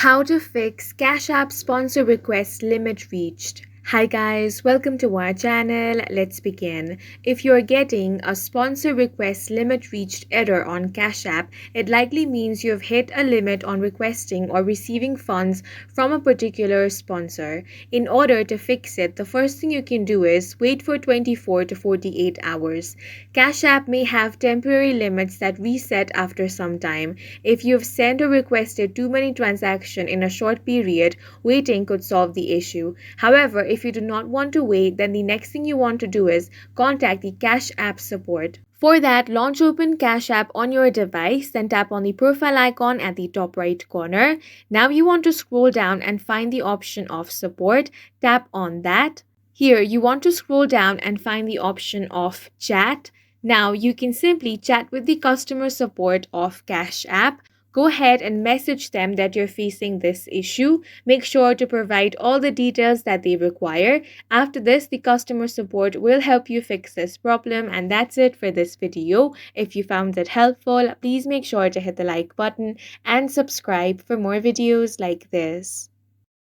How to fix Cash App sponsor request limit reached. Hi guys, welcome to our channel. Let's begin. If you're getting a sponsor request limit reached error on Cash App, it likely means you've hit a limit on requesting or receiving funds from a particular sponsor. In order to fix it, the first thing you can do is wait for 24 to 48 hours. Cash App may have temporary limits that reset after some time. If you've sent or requested too many transactions in a short period, waiting could solve the issue. However, if you do not want to wait, then the next thing you want to do is contact the Cash App support. For that, launch open Cash App on your device, then tap on the profile icon at the top right corner. Now you want to scroll down and find the option of support. Tap on that. Here, you want to scroll down and find the option of chat. Now you can simply chat with the customer support of Cash App. Go ahead and message them that you're facing this issue. Make sure to provide all the details that they require. After this, the customer support will help you fix this problem. And that's it for this video. If you found it helpful, please make sure to hit the like button and subscribe for more videos like this.